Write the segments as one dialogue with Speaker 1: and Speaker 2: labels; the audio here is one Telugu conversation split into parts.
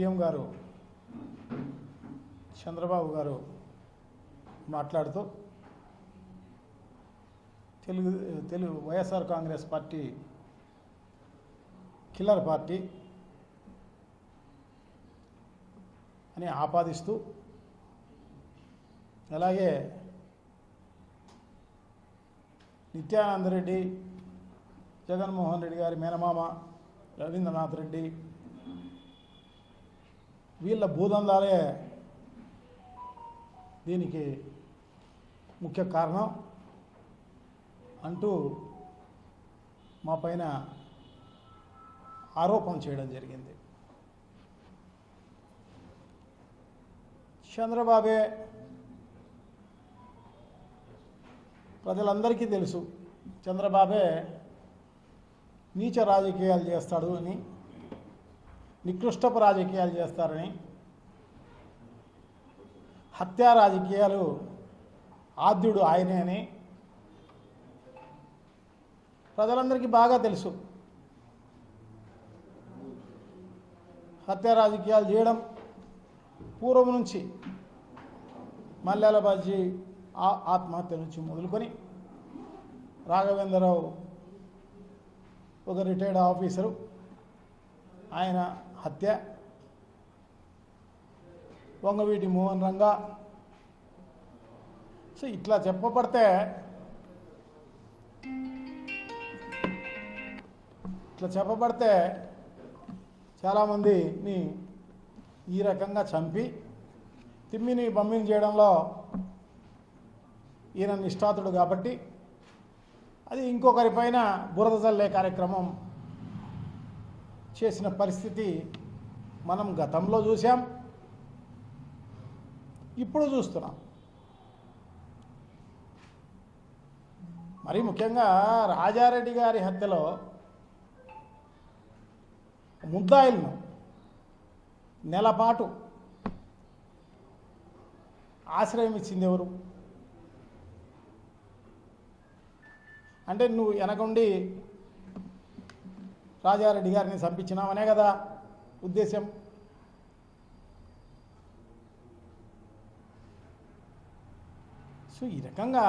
Speaker 1: సీఎం గారు చంద్రబాబు గారు మాట్లాడుతూ Telugu YSR Congress party killer party అని ఆపాదిస్తూ, అలాగే నిత్యానంద రెడ్డి, జగన్మోహన్ రెడ్డి గారి మేనమామ రవీంద్రనాథ్ రెడ్డి వీళ్ళ భూదందాలే దీనికి ముఖ్య కారణం అంటూ మా పైన ఆరోపణ చేయడం జరిగింది. చంద్రబాబే ప్రజలందరికీ తెలుసు, చంద్రబాబే నీచ రాజకీయాలు చేస్తాడు అని, నికృష్టపు రాజకీయాలు చేస్తారని, హత్యా రాజకీయాలు ఆద్యుడు ఆయనే అని ప్రజలందరికీ బాగా తెలుసు. హత్యా రాజకీయాలు చేయడం పూర్వం నుంచి, మల్యాల బాజీ ఆత్మహత్య నుంచి మొదలుకొని రాఘవేంద్రరావు ఒక రిటైర్డ్ ఆఫీసరు, ఆయన హత్య, వంగవీటి మోహన్ రంగా. సో ఇట్లా చెప్పబడితే చాలామందిని ఈ రకంగా చంపి తిమ్మిని బమ్మిని చేయడంలో ఈయన నిష్ఠాతుడు కాబట్టి అది ఇంకొకరిపైన బురద చల్లే కార్యక్రమం చేసిన పరిస్థితి మనం గతంలో చూసాం, ఇప్పుడు చూస్తున్నాం. మరి ముఖ్యంగా రాజారెడ్డి గారి హత్యలో ముద్దాయిలను నెలపాటు ఆశ్రయం ఇచ్చింది ఎవరు? అంటే నువ్వు వెనకుండి రాజారెడ్డి గారిని చంపించినావనే కదా ఉద్దేశం. సో ఈ రకంగా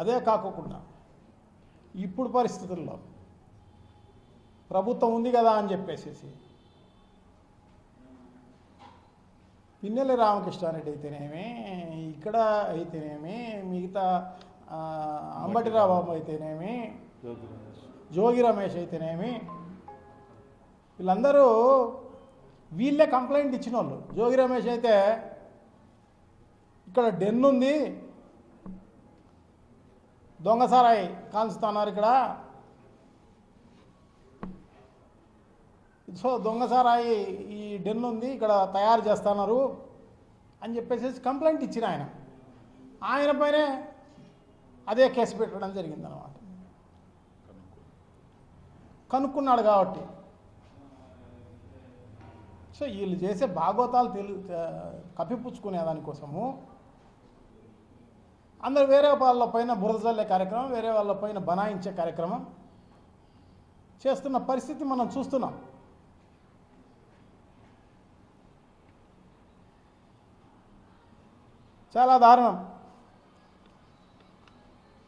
Speaker 1: అదే కాకుండా ఇప్పుడు పరిస్థితుల్లో ప్రభుత్వం ఉంది కదా అని చెప్పేసి పిన్నెల్లి రామకృష్ణారెడ్డి అయితేనేమి, ఇక్కడ అయితేనేమి, మిగతా అంబటి రాంబాబు అయితేనేమి, జోగి రమేష్ అయితేనేమి, వీళ్ళందరూ వీళ్ళే కంప్లైంట్ ఇచ్చిన వాళ్ళు. జోగి రమేష్ అయితే ఇక్కడ డెన్ ఉంది, దొంగసారాయి కాల్చుతున్నారు ఇక్కడ, సో దొంగసారాయి ఈ డెన్ ఉంది ఇక్కడ తయారు చేస్తున్నారు అని చెప్పేసి కంప్లైంట్ ఇచ్చిన ఆయన పైనే అదే కేసు పెట్టడం జరిగిందన్నమాట. కనుక్కున్నాడు కాబట్టి. సో వీళ్ళు చేసే భాగవతాలు కప్పిపుచ్చుకునే దానికోసము అందరు వేరే వాళ్ళ పైన బురద చల్లే కార్యక్రమం, వేరే వాళ్ళ పైన బనాయించే కార్యక్రమం చేస్తున్న పరిస్థితి మనం చూస్తున్నాం. చాలా దారుణం.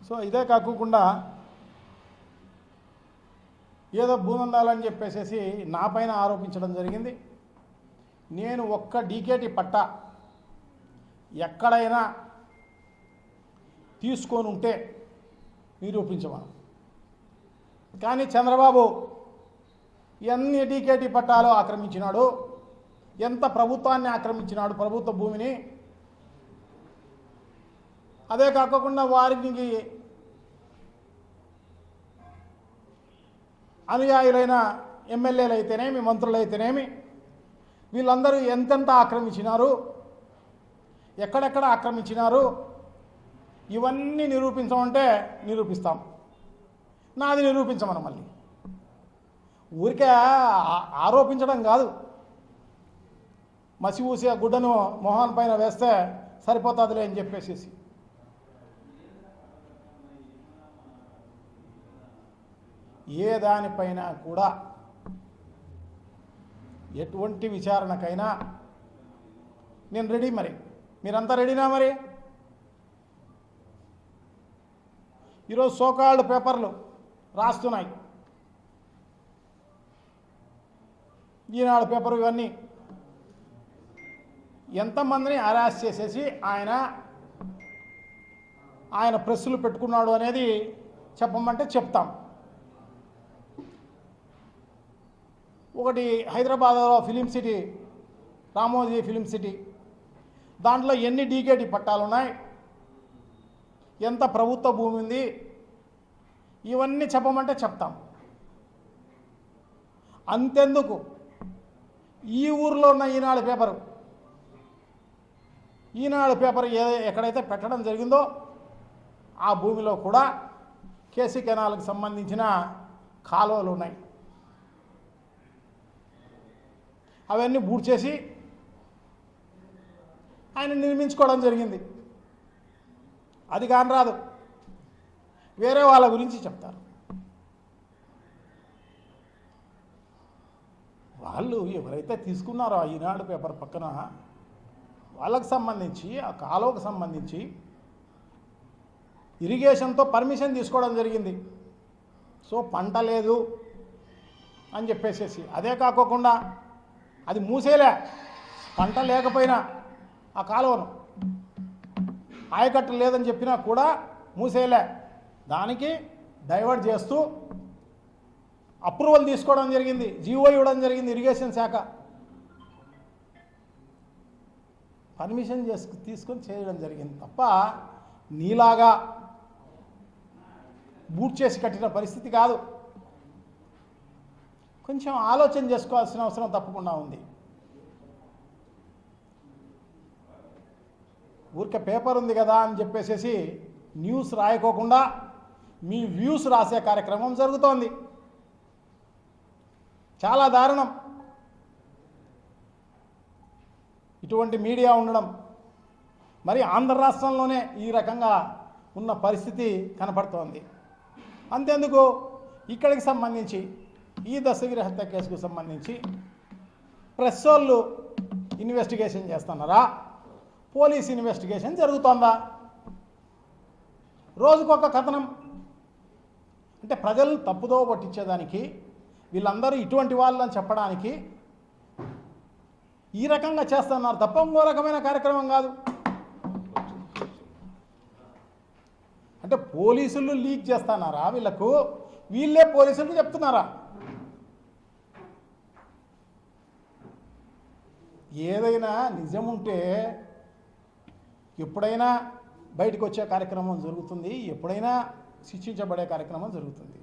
Speaker 1: సో ఇదే కాకుండా ఏదో భూనందాలని చెప్పేసి నా పైన ఆరోపించడం జరిగింది. నేను ఒక్క డీకేటీ పట్టా ఎక్కడైనా తీసుకొని ఉంటే నిరూపించమను. కానీ చంద్రబాబు ఎన్ని డీకేటీ పట్టాలు ఆక్రమించినాడు, ఎంత ప్రభుత్వాన్ని ఆక్రమించినాడు, ప్రభుత్వ భూమిని. అదే కాకుండా వారికి అనుయాయులైన ఎమ్మెల్యేలు అయితేనేమి, మంత్రులు అయితేనేమి, వీళ్ళందరూ ఎంతెంత ఆక్రమించినారు, ఎక్కడెక్కడ ఆక్రమించినారు, ఇవన్నీ నిరూపించమంటే నిరూపిస్తాం. నాది నిరూపించమను. మళ్ళీ ఊరికే ఆరోపించడం కాదు, మసి ఊసే గుడ్డను మొహాన్ పైన వేస్తే సరిపోతుందిలే అని చెప్పేసి ఏ దానిపైన కూడా ఎటువంటి విచారణకైనా నేను రెడీ. మరి మీరంతా రెడీనా? మరి ఈరోజు సోకాల్డ్ పేపర్లు రాస్తున్నాయి, ఈనాడు పేపర్, ఇవన్నీ ఎంతమందిని అరెస్ట్ చేసేసి ఆయన ప్రెస్సులు పెట్టుకున్నాడు అనేది చెప్పమంటే చెప్తాం. ఒకటి హైదరాబాద్లో film city, Ramoji film city, దాంట్లో ఎన్ని డీకేటీ పట్టాలు ఉన్నాయి, ఎంత ప్రభుత్వ భూమి ఉంది, ఇవన్నీ చెప్పమంటే చెప్తాం. అంతెందుకు, ఈ ఊరిలో ఉన్న ఈనాడు పేపర్ ఎక్కడైతే పెట్టడం జరిగిందో ఆ భూమిలో కూడా కేసీ కెనాల్కి సంబంధించిన కాలువలు ఉన్నాయి. అవన్నీ బూడ్చేసి ఆయన నిర్మించుకోవడం జరిగింది. అది కాని రాదు, వేరే వాళ్ళ గురించి చెప్తారు. వాళ్ళు ఎవరైతే తీసుకున్నారో ఆ ఈనాడు పేపర్ పక్కన, వాళ్ళకు సంబంధించి ఆ కాలువకు సంబంధించి ఇరిగేషన్తో పర్మిషన్ తీసుకోవడం జరిగింది. సో పంట లేదు అని చెప్పేసేసి, అదే కాకోకుండా అది మూసేలే, పంట లేకపోయినా ఆ కాలువను ఆయకట్టు లేదని చెప్పినా కూడా మూసేలే, దానికి డైవర్ట్ చేస్తూ అప్రూవల్ తీసుకోవడం జరిగింది, జీవో ఇవ్వడం జరిగింది ఇరిగేషన్ శాఖ, పర్మిషన్ తీసుకొని చేయడం జరిగింది తప్ప నీలాగా బూట్ చేసి కట్టిన పరిస్థితి కాదు. కొంచెం ఆలోచన చేసుకోవాల్సిన అవసరం తప్పకుండా ఉంది. ఊరికే పేపర్ ఉంది కదా అని చెప్పేసి న్యూస్ రాయకోకుండా మీ వ్యూస్ రాసే కార్యక్రమం జరుగుతోంది. చాలా దారుణం ఇటువంటి మీడియా ఉండడం. మరి ఆంధ్ర రాష్ట్రంలోనే ఈ రకంగా ఉన్న పరిస్థితి కనపడుతోంది. అంతేందుకు, ఇక్కడికి సంబంధించి ఈ దస్తగిరి హత్య కేసుకు సంబంధించి ప్రెస్ వాళ్ళు ఇన్వెస్టిగేషన్ చేస్తున్నారా, పోలీస్ ఇన్వెస్టిగేషన్ జరుగుతోందా? రోజుకొక కథనం. అంటే ప్రజలను తప్పుదో పట్టించేదానికి, వీళ్ళందరూ ఇటువంటి వాళ్ళని చెప్పడానికి ఈ రకంగా చేస్తున్నారు తప్ప ఇంకో రకమైన కార్యక్రమం కాదు. అంటే పోలీసులు లీక్ చేస్తున్నారా వీళ్ళకు, వీళ్ళే పోలీసులకు చెప్తున్నారా? ఏదైనా నిజం ఉంటే ఎప్పుడైనా బయటకు వచ్చే కార్యక్రమం జరుగుతుంది, ఎప్పుడైనా శిక్షించబడే కార్యక్రమం జరుగుతుంది.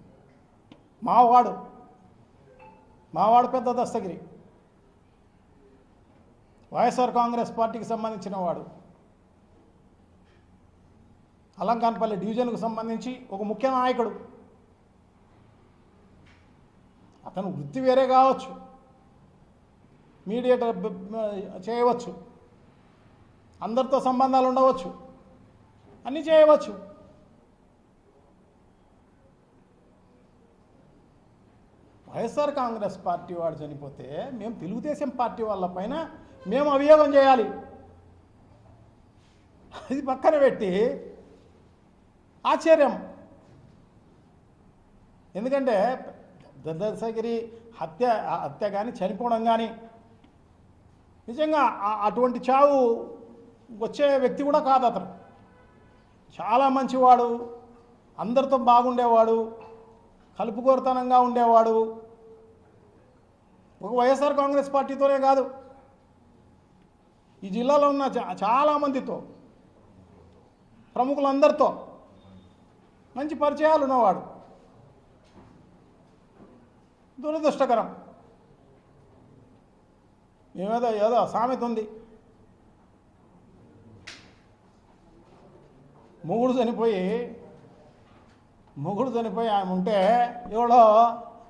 Speaker 1: మావాడు పెద్ద దస్తగిరి, వైఎస్ఆర్ కాంగ్రెస్ పార్టీకి సంబంధించిన వాడు, అలంకాన్పల్లి డివిజన్కు సంబంధించి ఒక ముఖ్య నాయకుడు. అతను వృత్తి వేరే కావచ్చు, మీడియేటర్ చేయవచ్చు, అందరితో సంబంధాలు ఉండవచ్చు, అన్నీ చేయవచ్చు. వైఎస్ఆర్ కాంగ్రెస్ పార్టీ వాడు చనిపోతే మేము తెలుగుదేశం పార్టీ వాళ్ళపైన మేము అభియోగం చేయాలి. అది పక్కన పెట్టి ఆశ్చర్యం. ఎందుకంటే దస్తగిరి హత్య కానీ చనిపోవడం కానీ నిజంగా అటువంటి చావు వచ్చే వ్యక్తి కూడా కాదు. అతను చాలా మంచివాడు, అందరితో బాగుండేవాడు, కలుపుకోరుతనంగా ఉండేవాడు. ఒక వైఎస్ఆర్ కాంగ్రెస్ పార్టీతోనే కాదు, ఈ జిల్లాలో ఉన్న చాలామందితో, ప్రముఖులందరితో మంచి పరిచయాలు ఉన్నవాడు. దురదృష్టకరం. ఏదో సామెత ఉంది, మొగుడు చనిపోయి ఆమె ఉంటే ఎవడో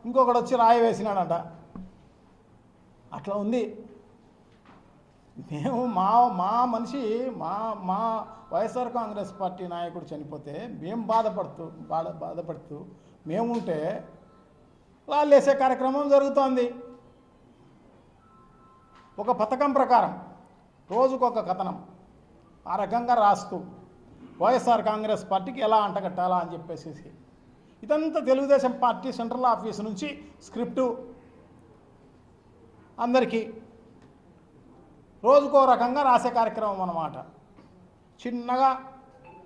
Speaker 1: ఇంకొకడు వచ్చి రాయి వేసినాడంట. అట్లా ఉంది. మేము మా మనిషి మా వైఎస్ఆర్ కాంగ్రెస్ పార్టీ నాయకుడు చనిపోతే మేము బాధపడుతూ మేముంటే వాళ్ళు వేసే కార్యక్రమం జరుగుతోంది. ఒక పథకం ప్రకారం రోజుకొక కథనం ఆ రకంగా రాస్తూ వైఎస్ఆర్ కాంగ్రెస్ పార్టీకి ఎలా అంటగట్టాలా అని చెప్పేసి ఇదంతా తెలుగుదేశం పార్టీ సెంట్రల్ ఆఫీస్ నుంచి స్క్రిప్టు అందరికీ రోజుకో రకంగా రాసే కార్యక్రమం అన్నమాట. చిన్నగా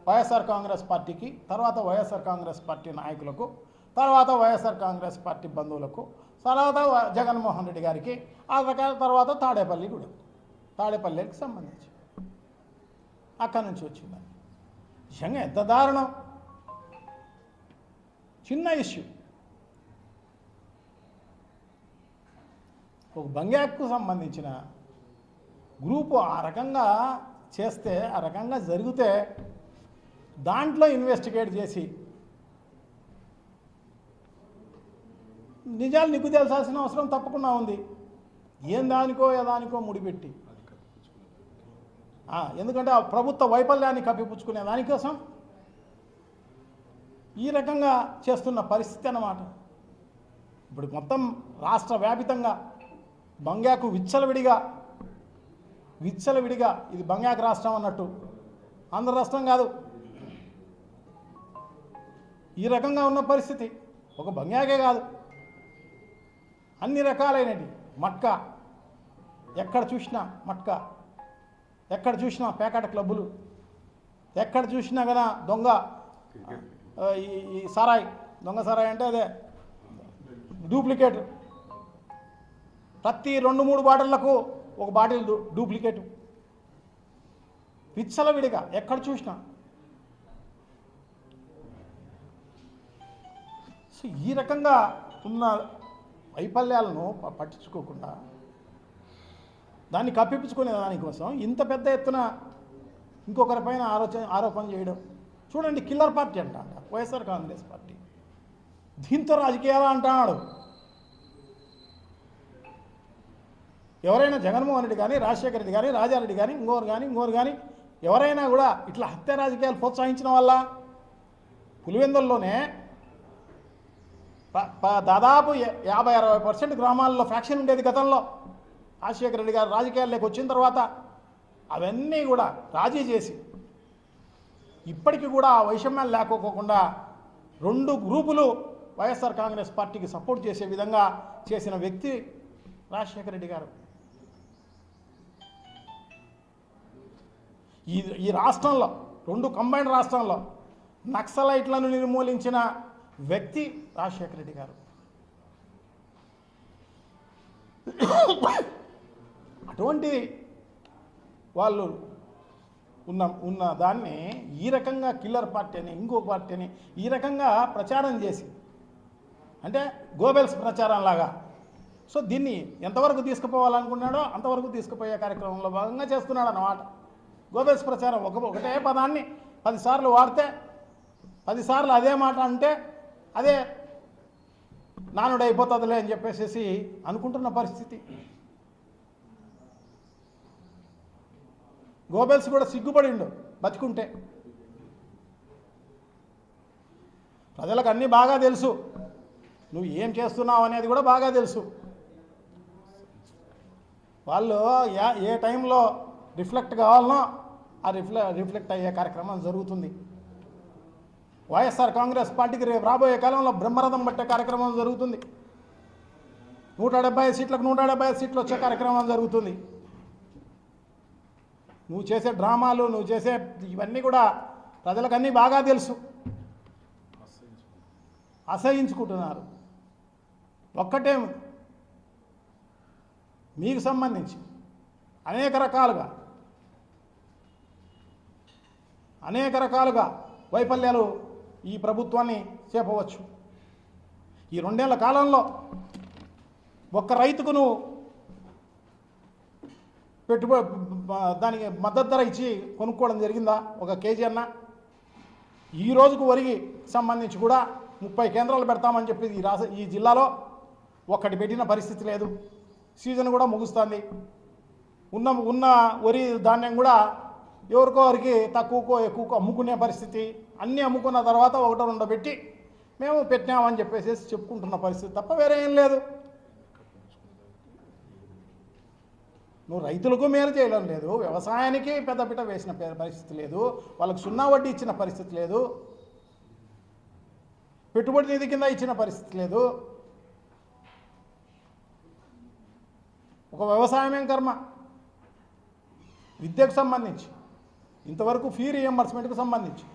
Speaker 1: వైఎస్ఆర్ కాంగ్రెస్ పార్టీకి, తర్వాత వైఎస్ఆర్ కాంగ్రెస్ పార్టీ నాయకులకు, తర్వాత వైఎస్ఆర్ కాంగ్రెస్ పార్టీ బంధువులకు, తర్వాత జగన్మోహన్ రెడ్డి గారికి, ఆ రకాల తర్వాత తాడేపల్లికి సంబంధించి అక్కడి నుంచి వచ్చింది. నిజంగా ఎంత దారుణం. చిన్న ఇష్యూ, ఒక బంగ్యాకు సంబంధించిన గ్రూపు ఆ రకంగా చేస్తే, ఆ రకంగా జరిగితే దాంట్లో ఇన్వెస్టిగేట్ చేసి నిజాలు నిగ్గు తేల్చాల్సిన అవసరం తప్పకుండా ఉంది. ఏం దానికో ఏదానికో ముడిపెట్టి, ఎందుకంటే ఆ ప్రభుత్వ వైఫల్యాన్ని కప్పిపుచ్చుకునే దానికోసం ఈ రకంగా చేస్తున్న పరిస్థితి అన్నమాట. ఇప్పుడు మొత్తం రాష్ట్ర వ్యాపితంగా బంగ్యాకు విచ్చలవిడిగా ఇది బంగ్యాకు రాష్ట్రం అన్నట్టు, ఆంధ్ర రాష్ట్రం కాదు, ఈ రకంగా ఉన్న పరిస్థితి. ఒక బంగ్యాకే కాదు, అన్ని రకాలైనవి మట్కా, ఎక్కడ చూసినా మట్కా, ఎక్కడ చూసినా పేకాట క్లబ్బులు, ఎక్కడ చూసినా కదా దొంగ ఈ సారాయి, దొంగ సారాయి అంటే అదే డూప్లికేట్. ప్రతి 2-3 బాటిళ్లకు ఒక బాటిల్ డూప్లికేటు, విచ్చలవిడిగా ఎక్కడ చూసినా. సో ఈ రకంగా ఉన్న వైఫల్యాలను పట్టించుకోకుండా దాన్ని కప్పిపుచ్చుకునే దానికోసం ఇంత పెద్ద ఎత్తున ఇంకొకరిపైన ఆరోపణ చేయడం. చూడండి, కిల్లర్ పార్టీ అంట వైఎస్ఆర్ కాంగ్రెస్ పార్టీ, దీంతో రాజకీయాలు అంటున్నాడు. ఎవరైనా జగన్మోహన్ రెడ్డి కానీ, రాజశేఖర రెడ్డి కానీ, రాజారెడ్డి కానీ, ఇంకోరు కానీ ఎవరైనా కూడా ఇట్లా హత్య రాజకీయాలు ప్రోత్సహించిన వల్ల పులివెందుల్లోనే దాదాపు 50-60% గ్రామాల్లో ఫ్యాక్షన్ ఉండేది గతంలో. రాజశేఖర రెడ్డి గారు రాజకీయాల్లోకి వచ్చిన తర్వాత అవన్నీ కూడా రాజీ చేసి ఇప్పటికీ కూడా ఆ వైషమ్యాలు లేకపోకుండా 2 గ్రూపులు వైఎస్ఆర్ కాంగ్రెస్ పార్టీకి సపోర్ట్ చేసే విధంగా చేసిన వ్యక్తి రాజశేఖర రెడ్డి గారు. ఈ రాష్ట్రంలో 2 కంబైన్డ్ రాష్ట్రంలో నక్సలైట్లను నిర్మూలించిన వ్యక్తి రాజశేఖర రెడ్డి గారు. అటువంటి వాళ్ళు ఉన్న దాన్ని ఈ రకంగా కిల్లర్ పార్టీ అని, ఇంకో పార్టీ అని ఈ రకంగా ప్రచారం చేసి, అంటే గోబెల్స్ ప్రచారం లాగా. సో దీన్ని ఎంతవరకు తీసుకుపోవాలనుకున్నాడో అంతవరకు తీసుకుపోయే కార్యక్రమంలో భాగంగా చేస్తున్నాడు అన్నమాట. గోబెల్స్ ప్రచారం ఒకటే పదాన్ని 10 సార్లు వాడితే, 10 సార్లు అదే మాట అంటే అదే నానుడైపోతుందిలే అని చెప్పేసి అనుకుంటున్న పరిస్థితి. గోబెల్స్ కూడా సిగ్గుపడిండు బతికుంటే. ప్రజలకు అన్నీ బాగా తెలుసు, నువ్వు ఏం చేస్తున్నావు అనేది కూడా బాగా తెలుసు. వాళ్ళు ఏ టైంలో రిఫ్లెక్ట్ కావాలనో ఆ రిఫ్లెక్ట్ అయ్యే కార్యక్రమం జరుగుతుంది. వైఎస్ఆర్ కాంగ్రెస్ పార్టీకి రేపు రాబోయే కాలంలో బ్రహ్మరథం పట్టే కార్యక్రమం జరుగుతుంది. 175 సీట్లకు 175 సీట్లు వచ్చే కార్యక్రమం జరుగుతుంది. నువ్వు చేసే డ్రామాలు, నువ్వు చేసే ఇవన్నీ కూడా ప్రజలకు అన్నీ బాగా తెలుసు. అసహించుకుంటున్నారు. ఒక్కటే మీకు సంబంధించి అనేక రకాలుగా వైఫల్యాలు ఈ ప్రభుత్వాన్ని చేపవచ్చు. ఈ 2 ఏళ్ల కాలంలో ఒక్క రైతుకు నువ్వు దానికి మద్దతు ధర ఇచ్చి కొనుక్కోవడం జరిగిందా? 1 కేజీ అన్న. ఈ రోజుకు వరికి సంబంధించి కూడా 30 కేంద్రాలు పెడతామని చెప్పి ఈ జిల్లాలో ఒక్కటి పెట్టిన పరిస్థితి లేదు. సీజన్ కూడా ముగుస్తుంది. ఉన్న వరి ధాన్యం కూడా ఎవరికో వారికి తక్కువకో ఎక్కువకో అమ్ముకునే పరిస్థితి. అన్నీ అమ్ముకున్న తర్వాత 1-2 పెట్టి మేము పెట్టినామని చెప్పేసి చెప్పుకుంటున్న పరిస్థితి తప్ప వేరే ఏం లేదు. నువ్వు రైతులకు మేలు చేయడం లేదు, వ్యవసాయానికి పెద్దపీట వేసిన పరిస్థితి లేదు, వాళ్ళకు సున్నా వడ్డీ ఇచ్చిన పరిస్థితి లేదు, పెట్టుబడి నిధి కింద ఇచ్చిన పరిస్థితి లేదు. ఒక వ్యవసాయమేం కర్మ, విద్యకు సంబంధించి ఇంతవరకు ఫీ రీఎంబర్స్మెంట్కి సంబంధించి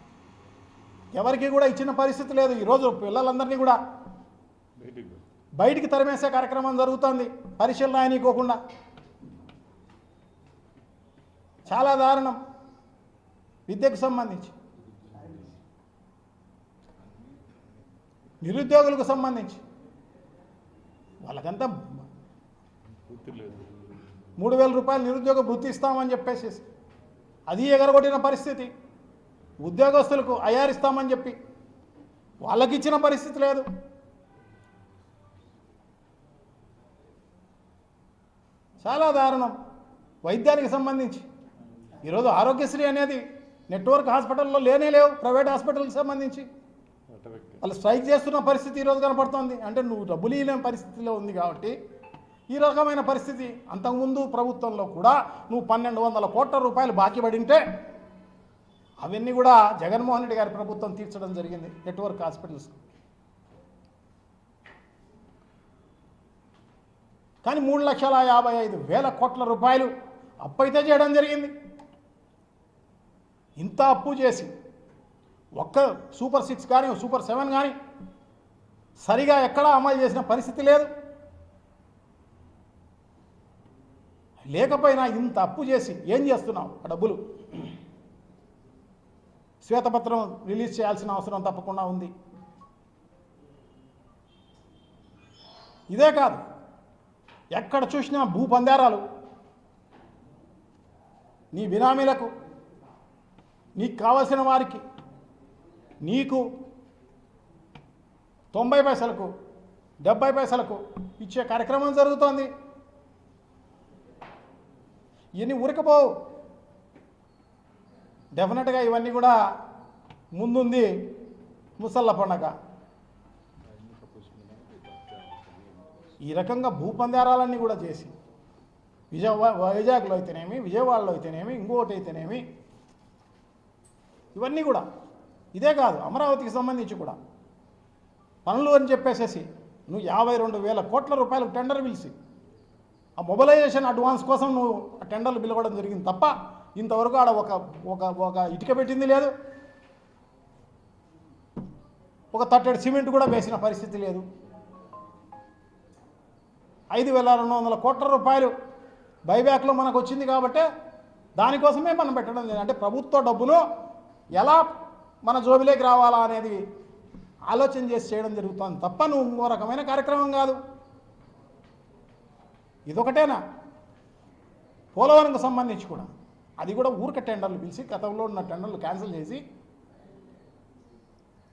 Speaker 1: ఎవరికి కూడా ఇచ్చిన పరిస్థితి లేదు. ఈరోజు పిల్లలందరినీ కూడా బయటికి తరిమేసే కార్యక్రమం జరుగుతుంది పరీక్షలు రాయనీకోకుండా. చాలా దారుణం. విద్యకు సంబంధించి, నిరుద్యోగులకు సంబంధించి వాళ్ళకంతా 3,000 రూపాయలు నిరుద్యోగ వృత్తి ఇస్తామని చెప్పేసి అది ఎగరగొట్టిన పరిస్థితి. ఉద్యోగస్తులకు ఐఆర్ ఇస్తామని చెప్పి వాళ్ళకి ఇచ్చిన పరిస్థితి లేదు. చాలా దారుణం. వైద్యానికి సంబంధించి ఈరోజు ఆరోగ్యశ్రీ అనేది నెట్వర్క్ హాస్పిటల్లో లేవు. ప్రైవేట్ హాస్పిటల్కి సంబంధించి వాళ్ళు స్ట్రైక్ చేస్తున్న పరిస్థితి ఈరోజు కనపడుతోంది. అంటే నువ్వు డబ్బులు ఇవ్వలేని పరిస్థితిలో ఉంది కాబట్టి ఈ రకమైన పరిస్థితి. అంతకుముందు ప్రభుత్వంలో కూడా నువ్వు 1,200 కోట్ల రూపాయలు బాకీ పడింటే అవన్నీ కూడా జగన్మోహన్ రెడ్డి గారి ప్రభుత్వం తీర్చడం జరిగింది నెట్వర్క్ హాస్పిటల్స్. కానీ 3,55,000 కోట్ల రూపాయలు అప్పు అయితే చేయడం జరిగింది. ఇంత అప్పు చేసి ఒక్క సూపర్ 6 కానీ సూపర్ 7 కానీ సరిగా ఎక్కడా అమలు చేసిన పరిస్థితి లేదు. లేకపోయినా ఇంత అప్పు చేసి ఏం చేస్తున్నావు? ఆ డబ్బులు శ్వేతపత్రం రిలీజ్ చేయాల్సిన అవసరం తప్పకుండా ఉంది. ఇదే కాదు, ఎక్కడ చూసినా భూపందేరాలు, నీ బినామీలకు, నీకు కావలసిన వారికి, నీకు 90 పైసలకు 70 పైసలకు ఇచ్చే కార్యక్రమం జరుగుతోంది. ఇవన్నీ ఉరకపోవు. డెఫినెట్గా ఇవన్నీ కూడా ముందుంది ముసళ్ళ పండగ. ఈ రకంగా భూపందేరాలన్నీ కూడా చేసి వైజాగ్లో అయితేనేమి, విజయవాడలో అయితేనేమి, ఇంకోటి అయితేనేమి, ఇవన్నీ కూడా. ఇదే కాదు, అమరావతికి సంబంధించి కూడా పనులు అని చెప్పేసేసి నువ్వు 52,000 కోట్ల రూపాయలకు టెండర్ పిలిచి ఆ మొబిలైజేషన్ అడ్వాన్స్ కోసం నువ్వు ఆ టెండర్లు పిలవడం జరిగింది తప్ప ఇంతవరకు ఆడ ఒక ఇటుక పెట్టింది లేదు, ఒక తట్టెడు సిమెంట్ కూడా వేసిన పరిస్థితి లేదు. 5,200 కోట్ల రూపాయలు బైబ్యాక్లో మనకు వచ్చింది కాబట్టి దానికోసమే మనం పెట్టడం లేదు. అంటే ప్రభుత్వ డబ్బును ఎలా మన జోబిలోకి రావాలా అనేది ఆలోచన చేసి చేయడం జరుగుతుంది తప్ప నువ్వు ఇంకో రకమైన కార్యక్రమం కాదు. ఇదొకటేనా? పోలవరంకు సంబంధించి కూడా అది కూడా ఊరిక టెండర్లు పిలిచి గతంలో ఉన్న టెండర్లు క్యాన్సిల్ చేసి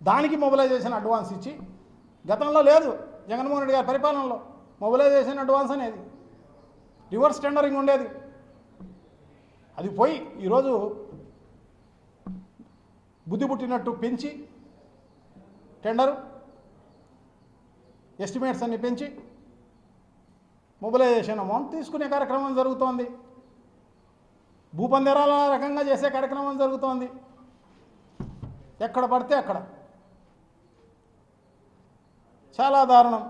Speaker 1: దానికి మొబిలైజేషన్ అడ్వాన్స్ ఇచ్చి, గతంలో లేదు జగన్మోహన్ రెడ్డి గారి పరిపాలనలో మొబిలైజేషన్ అడ్వాన్స్ అనేది, రివర్స్ టెండరింగ్ ఉండేది. అది పోయి ఈరోజు బుద్ధి పుట్టినట్టు పెంచి టెండరు ఎస్టిమేట్స్ అన్ని పెంచి మొబిలైజేషన్ అమౌంట్ తీసుకునే కార్యక్రమం జరుగుతోంది. భూపందేరాల రకంగా చేసే కార్యక్రమం జరుగుతోంది. ఎక్కడ పడితే అక్కడ. చాలా దారుణం.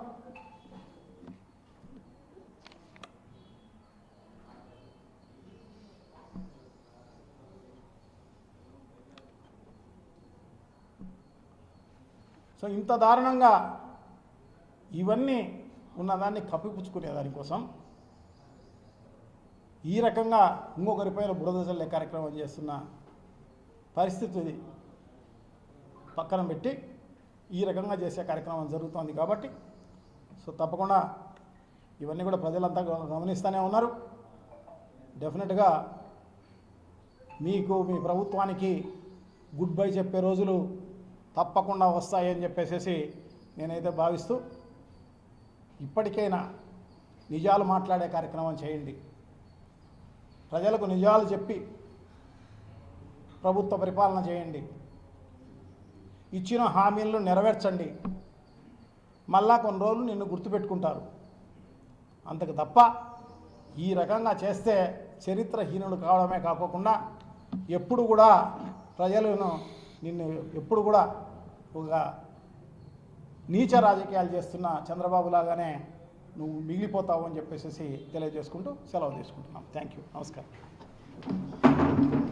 Speaker 1: సో ఇంత దారుణంగా ఇవన్నీ ఉన్నదాన్ని కప్పిపుచ్చుకునే దానికోసం ఈ రకంగా ఇంకొకరిపైన బురద జల్లే కార్యక్రమం చేస్తున్న పరిస్థితి పక్కన పెట్టి ఈ రకంగా చేసే కార్యక్రమం జరుగుతోంది కాబట్టి సో తప్పకుండా ఇవన్నీ కూడా ప్రజలంతా గమనిస్తూనే ఉన్నారు. డెఫినెట్గా మీకు మీ ప్రభుత్వానికి గుడ్ బై చెప్పే రోజులు తప్పకుండా వస్తాయని చెప్పేసి నేనైతే భావిస్తూ ఇప్పటికైనా నిజాలు మాట్లాడే కార్యక్రమం చేయండి. ప్రజలకు నిజాలు చెప్పి ప్రభుత్వ పరిపాలన చేయండి. ఇచ్చిన హామీలను నెరవేర్చండి. మళ్ళా కొన్ని రోజులు నిన్ను గుర్తుపెట్టుకుంటారు. అంతకు తప్ప ఈ రకంగా చేస్తే చరిత్రహీనుడు కావడమే కాకుండా ఎప్పుడు కూడా ప్రజలను నిన్ను ఎప్పుడు కూడా ఒక నీచ రాజకీయాలు చేస్తున్న చంద్రబాబు లాగానే నువ్వు మిగిలిపోతావు అని చెప్పేసి తెలియజేసుకుంటూ సెలవు తీసుకుంటున్నాం. Thank you. నమస్కారం.